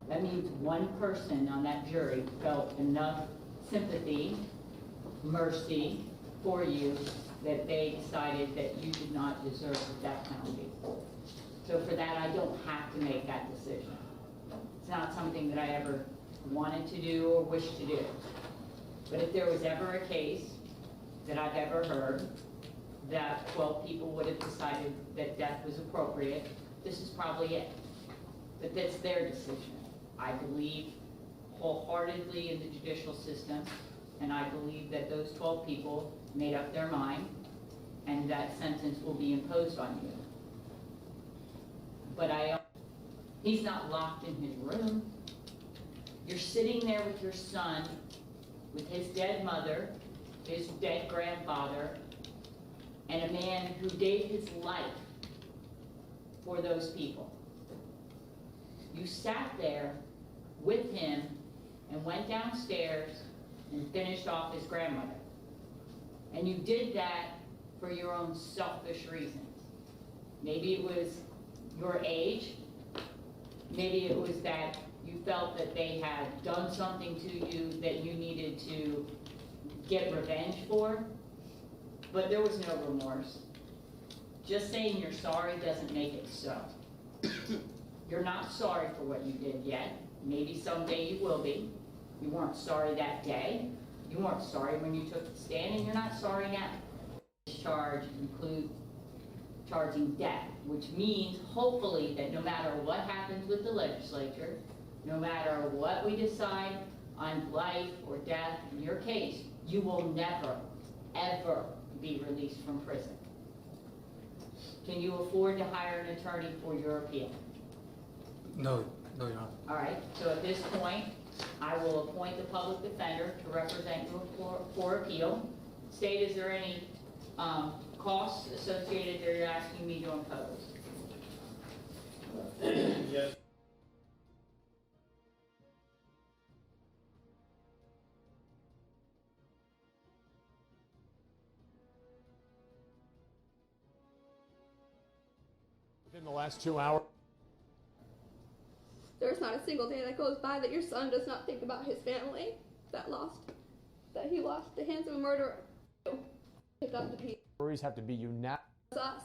That means one person on that jury felt enough sympathy, mercy for you that they decided that you did not deserve the death penalty. So for that, I don't have to make that decision. It's not something that I ever wanted to do or wished to do. But if there was ever a case that I've ever heard that 12 people would have decided that death was appropriate, this is probably it. But that's their decision. I believe wholeheartedly in the judicial system, and I believe that those 12 people made up their mind, and that sentence will be imposed on you. But he's not locked in his room. You're sitting there with your son, with his dead mother, his dead grandfather, and a man who gave his life for those people. You sat there with him and went downstairs and finished off his grandmother. And you did that for your own selfish reasons. Maybe it was your age. Maybe it was that you felt that they had done something to you that you needed to get revenge for. But there was no remorse. Just saying you're sorry doesn't make it so. You're not sorry for what you did yet. Maybe someday you will be. You weren't sorry that day. You weren't sorry when you took the stand, and you're not sorry now. This charge includes charging death, which means hopefully that no matter what happens with the legislature, no matter what we decide on life or death in your case, you will never, ever be released from prison. Can you afford to hire an attorney for your appeal? No, Your Honor. All right, so at this point, I will appoint the public defender to represent you for appeal. State, is there any costs associated that you're asking me to impose? Yes. Within the last 2 hours. There's not a single day that goes by that your son does not think about his family that he lost at the hands of a murderer. Pick up the pieces. Juries have to be unanimous. Us.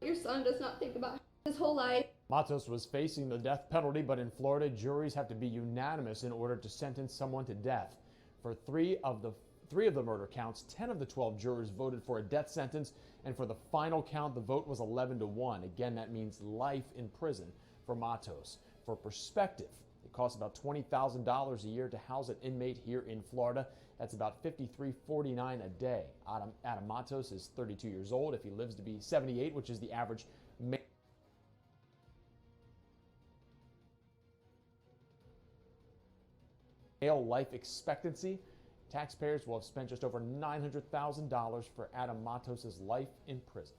Your son does not think about his whole life. Matos was facing the death penalty, but in Florida, juries have to be unanimous in order to sentence someone to death. For three of the murder counts, 10 of the 12 jurors voted for a death sentence, and for the final count, the vote was 11-1. Again, that means life in prison for Matos. For perspective, it costs about $20,000 a year to house an inmate here in Florida. That's about $53.49 a day. Adam Matos is 32 years old. If he lives to be 78, which is the average male life expectancy, taxpayers will have spent just over $900,000 for Adam Matos' life in prison.